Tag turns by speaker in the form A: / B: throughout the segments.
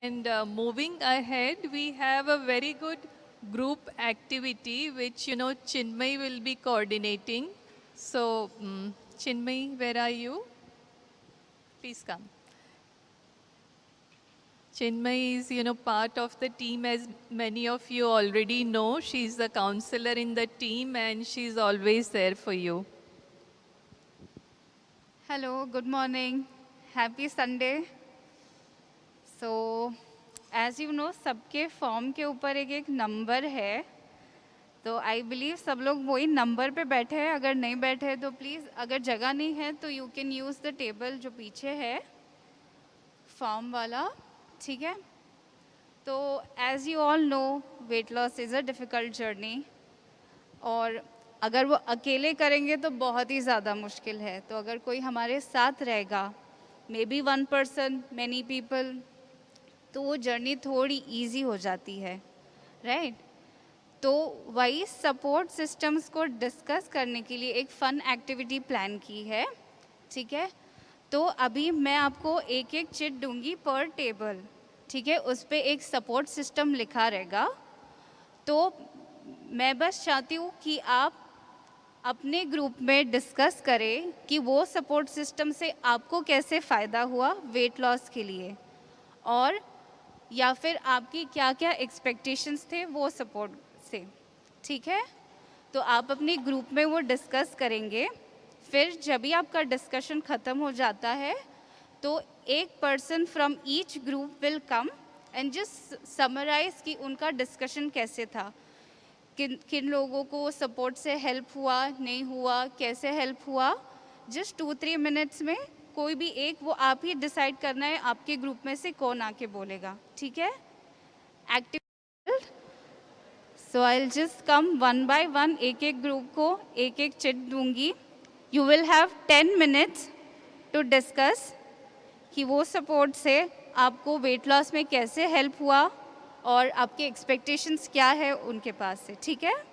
A: And moving ahead, we have a very good group activity which Chinmay will be coordinating. So, Chinmay, where are you? Please come. Chinmay is part of the team, as many of you already know. She's the counselor in the team and she's always there for you.
B: Hello, good morning. Happy Sunday. So, as you know, सबके form के ऊपर एक एक number है, तो I believe सब लोग वही नंबर पे बैठे हैं. अगर नहीं बैठे हैं तो प्लीज़, अगर जगह नहीं है तो you can use the table जो पीछे है फॉर्म वाला, ठीक है. तो as you all know, weight loss is a difficult journey, और अगर वो अकेले करेंगे तो बहुत ही ज़्यादा मुश्किल है. तो अगर कोई हमारे साथ रहेगा, may be 1 person, many people, तो वो जर्नी थोड़ी इजी हो जाती है, राइट. तो वही सपोर्ट सिस्टम्स को डिस्कस करने के लिए एक फ़न एक्टिविटी प्लान की है, ठीक है. तो अभी मैं आपको एक एक चिट दूंगी पर टेबल, ठीक है. उस पर एक सपोर्ट सिस्टम लिखा रहेगा. तो मैं बस चाहती हूँ कि आप अपने ग्रुप में डिस्कस करें कि वो सपोर्ट सिस्टम से आपको कैसे फ़ायदा हुआ वेट लॉस के लिए, और या फिर आपकी क्या क्या एक्सपेक्टेशंस थे वो सपोर्ट से, ठीक है. तो आप अपने ग्रुप में वो डिस्कस करेंगे. फिर जब भी आपका डिस्कशन ख़त्म हो जाता है तो एक person from each group will come and just summarise कि उनका डिस्कशन कैसे था, किन किन लोगों को सपोर्ट से हेल्प हुआ, नहीं हुआ, कैसे हेल्प हुआ. जस्ट 2-3 मिनट्स में कोई भी एक, वो आप ही डिसाइड करना है आपके ग्रुप में से कौन आके बोलेगा, ठीक है. Active. So I will just come one by one, एक एक ग्रुप को एक एक चिट दूंगी. You will have 10 minutes to discuss कि वो सपोर्ट से आपको वेट लॉस में कैसे हेल्प हुआ और आपके एक्सपेक्टेशंस क्या है उनके पास से, ठीक है.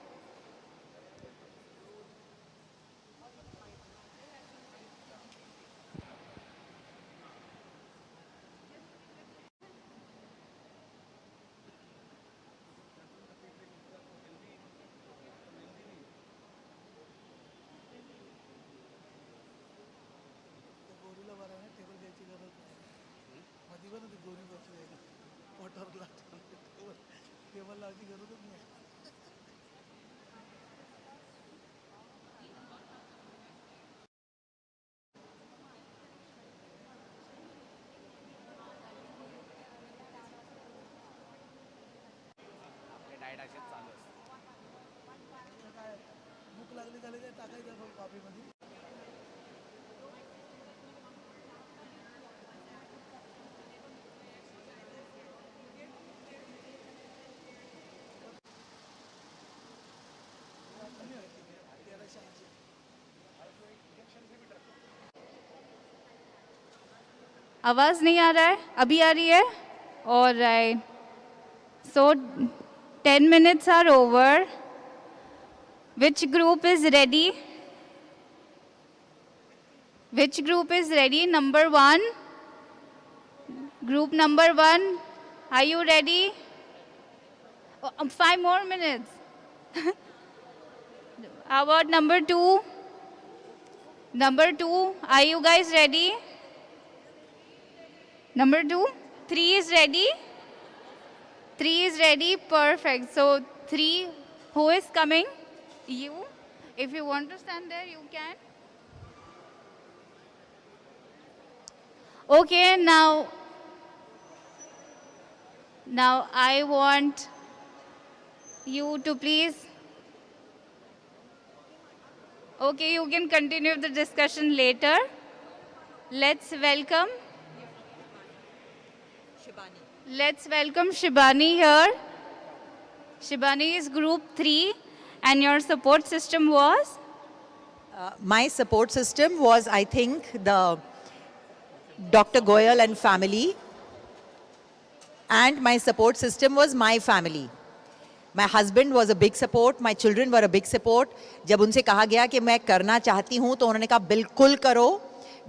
B: आवाज़ नहीं आ रहा है, अभी आ रही है. और right. So 10 minutes are over. Which group is ready? Which group is ready? Number 1, group number 1, are you ready? 5 more minutes. How about number 2? Number 2, are you guys ready? Number 2, 3 is ready. 3 is ready, perfect. So 3, who is coming? You. If you want to stand there, you can. Okay, now I want you to please. Okay, you can continue the discussion later. Let's welcome. Let's welcome Shibani here. Shibani is group 3, and your support system was?
C: My support system was, I think, the Dr. Goyal and family. And my support system was my family. My husband was a big support. My children were a big support. जब उनसे कहा गया कि मैं करना चाहती हूँ तो उन्होंने कहा बिल्कुल करो.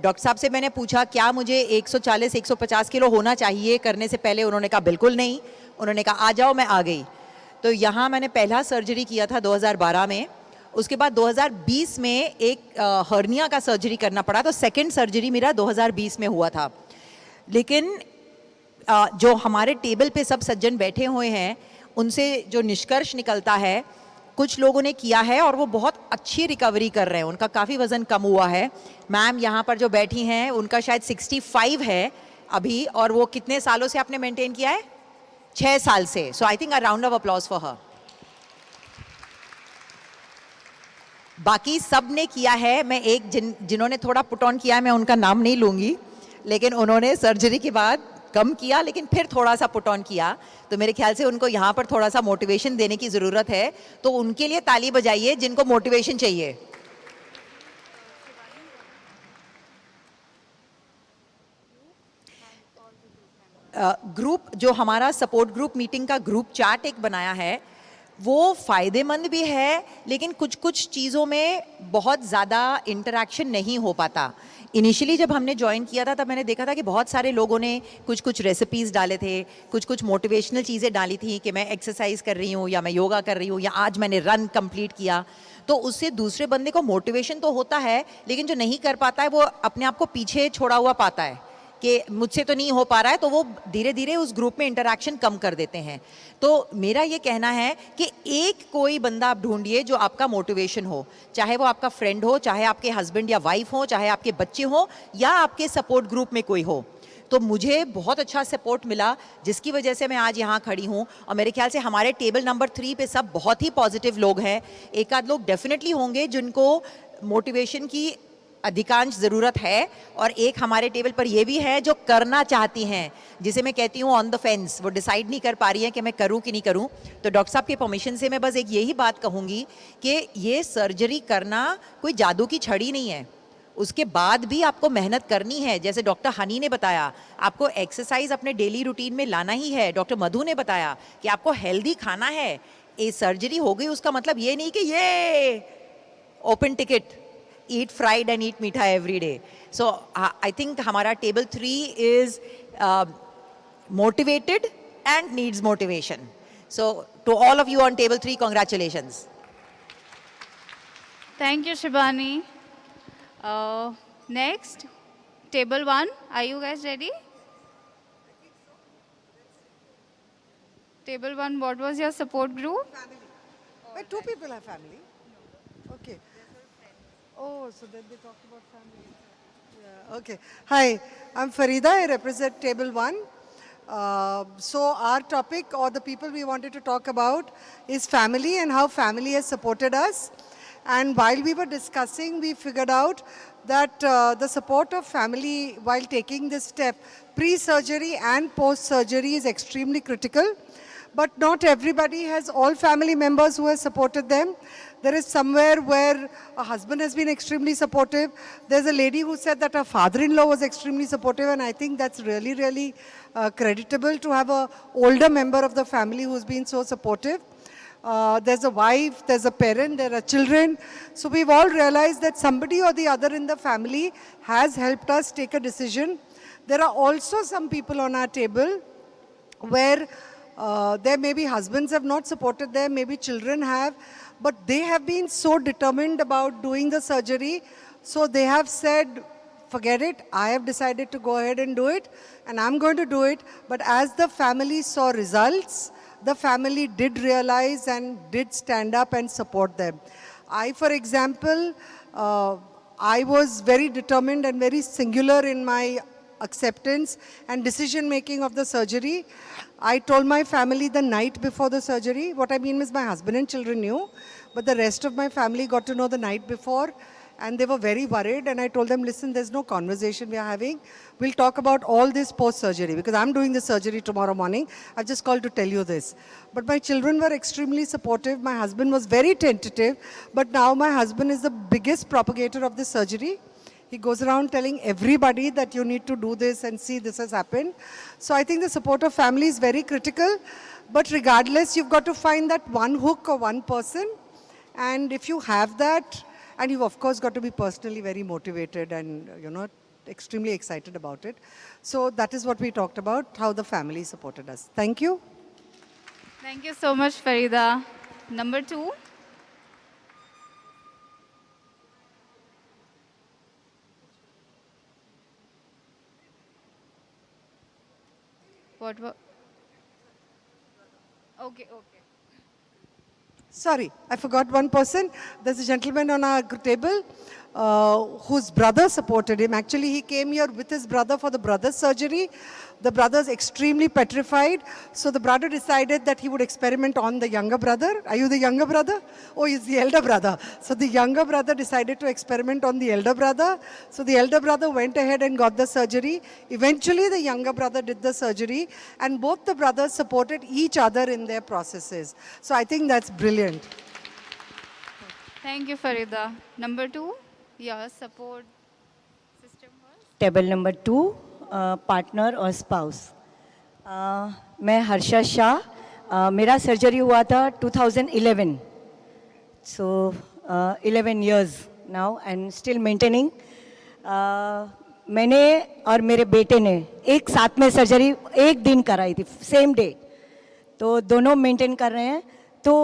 C: डॉक्टर साहब से मैंने पूछा क्या मुझे 140-150 किलो होना चाहिए करने से पहले, उन्होंने कहा बिल्कुल नहीं। उन्होंने कहा आ जाओ, मैं आ गई। तो यहाँ मैंने पहला सर्जरी किया था 2012 में। उसके बाद 2020 में एक हर्निया का सर्जरी करना पड़ा, तो सेकंड सर्जरी मेरा 2020 में हुआ था। लेकिन जो हमारे टेबल पे सब सज्जन बैठे हुए हैं, उनसे जो निष्कर्ष निकलता है, कुछ लोगों ने किया है और वो बहुत अच्छी रिकवरी कर रहे हैं, उनका काफ़ी वज़न कम हुआ है। मैम यहाँ पर जो बैठी हैं उनका शायद 65 है अभी, और वो कितने सालों से आपने मेंटेन किया है? 6 साल से। So I think a round of applause for her. बाकी सब ने किया है। मैं एक जिन्होंने थोड़ा पुट ऑन किया है, मैं उनका नाम नहीं लूँगी, लेकिन उन्होंने सर्जरी के बाद कम किया लेकिन फिर थोड़ा सा पुट ऑन किया। तो मेरे ख्याल से उनको यहाँ पर थोड़ा सा मोटिवेशन देने की ज़रूरत है, तो उनके लिए ताली बजाइए जिनको मोटिवेशन चाहिए। ग्रुप जो हमारा सपोर्ट ग्रुप मीटिंग का ग्रुप चार्ट एक बनाया है, वो फ़ायदेमंद भी है, लेकिन कुछ कुछ चीज़ों में बहुत ज़्यादा इंटरेक्शन नहीं हो पाता। इनिशियली जब हमने ज्वाइन किया था तब मैंने देखा था कि बहुत सारे लोगों ने कुछ कुछ रेसिपीज़ डाले थे, कुछ कुछ मोटिवेशनल चीज़ें डाली थी कि मैं एक्सरसाइज कर रही हूँ या मैं योगा कर रही हूँ या आज मैंने रन कंप्लीट किया। तो उससे दूसरे बंदे को मोटिवेशन तो होता है, लेकिन जो नहीं कर पाता है वो अपने आप को पीछे छोड़ा हुआ पाता है कि मुझसे तो नहीं हो पा रहा है, तो वो धीरे धीरे उस ग्रुप में इंटरेक्शन कम कर देते हैं। तो मेरा ये कहना है कि एक कोई बंदा आप ढूंढिए जो आपका मोटिवेशन हो, चाहे वो आपका फ्रेंड हो, चाहे आपके हस्बैंड या वाइफ हो, चाहे आपके बच्चे हो, या आपके सपोर्ट ग्रुप में कोई हो। तो मुझे बहुत अच्छा सपोर्ट मिला, जिसकी वजह से मैं आज यहाँ खड़ी हूँ। और मेरे ख्याल से हमारे टेबल नंबर 3 पे सब बहुत ही पॉजिटिव लोग हैं। एक आध लोग डेफिनेटली होंगे जिनको मोटिवेशन की अधिकांश ज़रूरत है, और एक हमारे टेबल पर ये भी है जो करना चाहती हैं, जिसे मैं कहती हूँ ऑन द फेंस, वो डिसाइड नहीं कर पा रही है कि मैं करूँ कि नहीं करूँ। तो डॉक्टर साहब के परमिशन से मैं बस एक यही बात कहूँगी कि ये सर्जरी करना कोई जादू की छड़ी नहीं है, उसके बाद भी आपको मेहनत करनी है। जैसे डॉक्टर हनी ने बताया, आपको एक्सरसाइज अपने डेली रूटीन में लाना ही है। डॉक्टर मधु ने बताया कि आपको हेल्दी खाना है। ये सर्जरी हो गई उसका मतलब ये नहीं कि ये open ticket, eat fried and eat meetha every day. So I think hamara table 3 is motivated and needs motivation. So to all of you on table 3, congratulations.
B: Thank you, Shibani. Next, table 1. Are you guys ready? Table 1, what was your support group?
D: Family. But 2 people are family. Okay. Oh, so then they talked about family. Yeah, okay. Hi, I'm Farida. I represent Table 1. So our topic, or the people we wanted to talk about, is family and how family has supported us. And while we were discussing, we figured out that the support of family while taking this step, pre-surgery and post-surgery, is extremely critical. But not everybody has all family members who have supported them. There is somewhere where a husband has been extremely supportive. There's a lady who said that her father-in-law was extremely supportive, and I think that's really, really creditable to have an older member of the family who's been so supportive. There's a wife, there's a parent, there are children. So we've all realized that somebody or the other in the family has helped us take a decision. There are also some people on our table where there maybe husbands have not supported them, maybe children have, but they have been so determined about doing the surgery. So they have said, forget it, I have decided to go ahead and do it, and I'm going to do it. But as the family saw results, the family did realize and did stand up and support them. I, for example, I was very determined and very singular in my acceptance and decision making of the surgery. I told my family the night before the surgery. What I mean is my husband and children knew, but the rest of my family got to know the night before, and they were very worried. And I told them, listen, there's no conversation we are having. We'll talk about all this post-surgery, because I'm doing the surgery tomorrow morning. I've just called to tell you this. But my children were extremely supportive. My husband was very tentative, but now my husband is the biggest propagator of this surgery. He goes around telling everybody that you need to do this and see this has happened. So I think the support of family is very critical. But regardless, you've got to find that one hook or one person. And if you have that, and you've of course got to be personally very motivated and, extremely excited about it. So that is what we talked about, how the family supported us. Thank you.
B: Thank you so much, Farida. Number 2. What? Okay.
D: Sorry, I forgot one person. There's a gentleman on our table whose brother supported him. Actually, he came here with his brother for the brother's surgery. The brother's extremely petrified. So the brother decided that he would experiment on the younger brother. Are you the younger brother? Oh, he's the elder brother. So the younger brother decided to experiment on the elder brother. So the elder brother went ahead and got the surgery. Eventually, the younger brother did the surgery. And both the brothers supported each other in their processes. So I think that's brilliant.
B: Thank you, Farida. Number 2, your support system was?
E: Table number 2, partner और spouse. मैं हर्षा शाह, मेरा surgery हुआ था 2011, सो 11 years now and still maintaining. मैंने और मेरे बेटे ने एक साथ में सर्जरी एक दिन कराई थी, सेम डे, तो दोनों मेंटेन कर रहे हैं। तो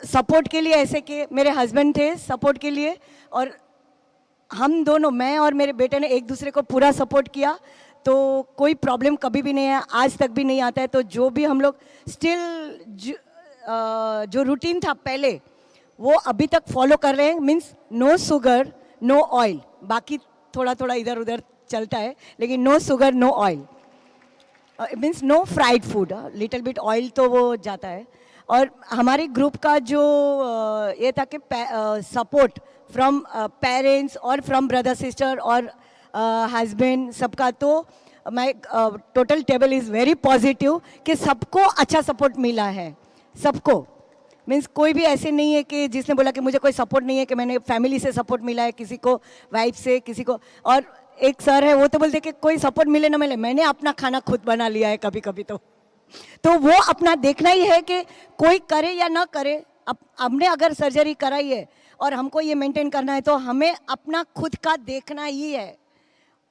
E: सपोर्ट के लिए ऐसे कि मेरे हस्बैंड थे सपोर्ट के लिए, और हम दोनों, मैं और मेरे बेटे ने एक दूसरे को पूरा सपोर्ट किया, तो कोई प्रॉब्लम कभी भी नहीं है, आज तक भी नहीं आता है। तो जो भी हम लोग स्टिल जो रूटीन था पहले वो अभी तक फॉलो कर रहे हैं। Means no sugar no oil, बाकी थोड़ा थोड़ा इधर उधर चलता है, लेकिन no sugar no oil, means no fried food, little bit oil तो वो जाता है। और हमारे ग्रुप का जो ये था कि सपोर्ट फ्रॉम पेरेंट्स और फ्रॉम ब्रदर सिस्टर और हस्बैंड सबका, तो my total table is very positive कि सबको अच्छा सपोर्ट मिला है, सबको। मीन्स कोई भी ऐसे नहीं है कि जिसने बोला कि मुझे कोई सपोर्ट नहीं है, कि मैंने फैमिली से सपोर्ट मिला है, किसी को वाइफ से, किसी को। और एक सर है वो तो बोलते कि कोई सपोर्ट मिले ना मिले, मैंने अपना खाना खुद बना लिया है कभी कभी। तो वो अपना देखना ही है कि कोई करे या ना करे। अब हमने अगर सर्जरी कराई है और हमको ये मेंटेन करना है, तो हमें अपना खुद का देखना ही है।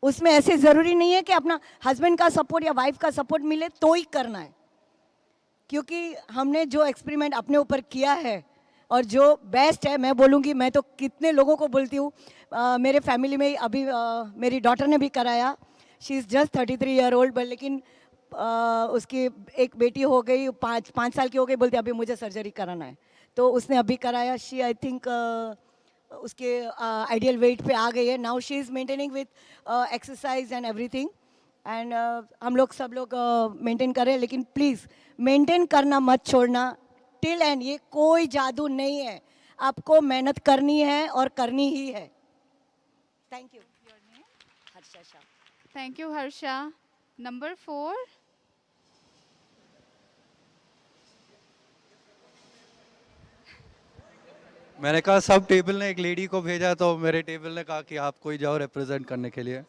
E: उसमें ऐसे ज़रूरी नहीं है कि अपना हस्बैंड का सपोर्ट या वाइफ का सपोर्ट मिले तो ही करना है, क्योंकि हमने जो एक्सपेरिमेंट अपने ऊपर किया है और जो बेस्ट है, मैं बोलूँगी, मैं तो कितने लोगों को बोलती हूँ, मेरे फैमिली में अभी मेरी डॉटर ने भी कराया, she is just 33 year old, but लेकिन उसकी एक बेटी हो गई, 5 साल की हो गई, बोलती अभी मुझे सर्जरी कराना है, तो उसने अभी कराया। शी आई थिंक उसके आइडियल वेट पे आ गई है। Now she is maintaining with exercise and everything, and हम लोग सब लोग मेंटेन करें, लेकिन प्लीज़ मेंटेन करना मत छोड़ना टिल एंड। ये कोई जादू नहीं है, आपको मेहनत करनी है और करनी ही है। Thank you. Harsha Shah.
B: Thank you, Harsha. Number 4.
F: मैंने कहा सब टेबल ने एक लेडी को भेजा, तो मेरे टेबल ने कहा कि आप कोई जाओ रिप्रेजेंट करने के लिए।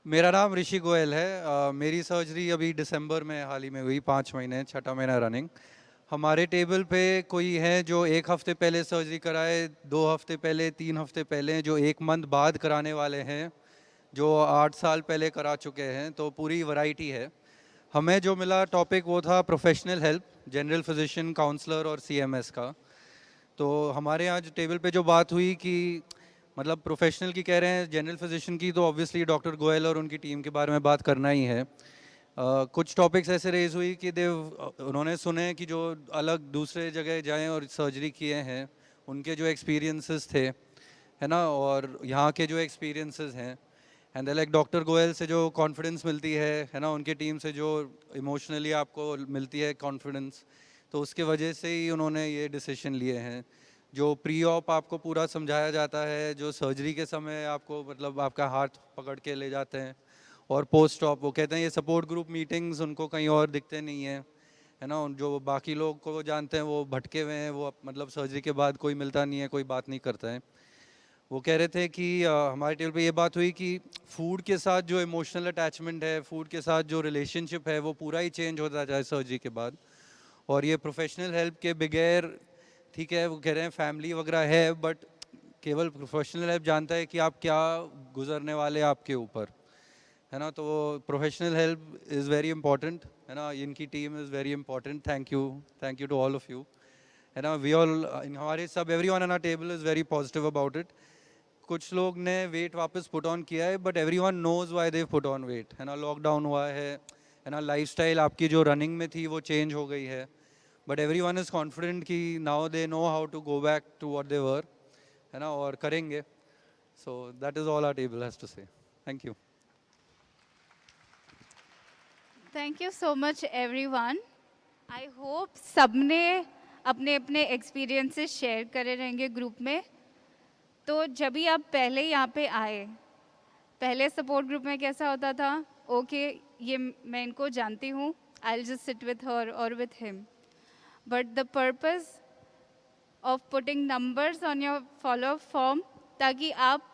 F: मेरा नाम ऋषि गोयल है। मेरी सर्जरी अभी दिसंबर में हाल ही में हुई, 5 महीने, 6ठा महीना रनिंग। हमारे टेबल पे कोई है जो 1 हफ्ते पहले सर्जरी कराए, 2 हफ्ते पहले, 3 हफ्ते पहले, जो 1 मंथ बाद कराने वाले हैं, जो 8 साल पहले करा चुके हैं, तो पूरी वैरायटी है। हमें जो मिला टॉपिक वो था professional help, general physician, counsellor और सीएमएस का। तो हमारे यहाँ जो टेबल पे जो बात हुई कि मतलब प्रोफेशनल की कह रहे हैं, जनरल फिजिशियन की तो ऑब्वियसली डॉक्टर गोयल और उनकी टीम के बारे में बात करना ही है। कुछ टॉपिक्स ऐसे रेज हुई कि उन्होंने सुने कि जो अलग दूसरे जगह जाएं और सर्जरी किए हैं, उनके जो एक्सपीरियंसेस थे, है ना, और यहाँ के जो एक्सपीरियंसेस हैं, एंड लाइक डॉक्टर गोयल से जो कॉन्फिडेंस मिलती है ना, उनके टीम से जो इमोशनली आपको मिलती है कॉन्फिडेंस, तो उसके वजह से ही उन्होंने ये डिसीजन लिए हैं। जो प्री ऑप आपको पूरा समझाया जाता है, जो सर्जरी के समय आपको मतलब आपका हाथ पकड़ के ले जाते हैं, और पोस्ट ऑप वो कहते हैं ये सपोर्ट ग्रुप मीटिंग्स उनको कहीं और दिखते नहीं हैं, है ना। जो बाकी लोग को जानते हैं वो भटके हुए हैं, वो मतलब सर्जरी के बाद कोई मिलता नहीं है, कोई बात नहीं करता है। वो कह रहे थे कि हमारे टेबल पे ये बात हुई कि फूड के साथ जो इमोशनल अटैचमेंट है, फूड के साथ जो रिलेशनशिप है, वो पूरा ही चेंज होता जाए सर्जरी के बाद। और ये प्रोफेशनल हेल्प के बगैर, ठीक है, वो कह रहे हैं फैमिली वगैरह है, बट केवल प्रोफेशनल हेल्प जानता है कि आप क्या गुजरने वाले आपके ऊपर। है ना, तो professional help is very important, है ना, इनकी team is very important, thank you to all of you, है ना, वी ऑल हमारे सब everyone on our table is very positive about it. कुछ लोग ने वेट वापस पुट ऑन किया है, but everyone knows why they put on weight, है ना, लॉकडाउन हुआ है ना, लाइफस्टाइल आपकी जो रनिंग में थी वो चेंज हो गई है, बट एवरीवन इज़ कॉन्फिडेंट कि now they know how to go back to what they were, है ना, और करेंगे। So that is all our table has to say, thank you.
B: Thank you so much everyone. I hope सबने अपने अपने experiences share करे रहेंगे group में। तो जब भी आप पहले यहाँ पे आए, पहले सपोर्ट ग्रुप में कैसा होता था, ओके ये मैं इनको जानती हूँ, I will just sit with her और with him, but the purpose of putting numbers on your follow form, ताकि आप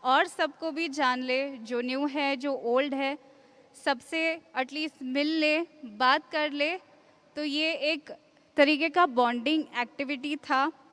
B: और सबको भी जान ले, जो न्यू है जो ओल्ड है, सबसे एटलीस्ट मिल ले, बात कर ले। तो ये एक तरीके का बॉन्डिंग एक्टिविटी था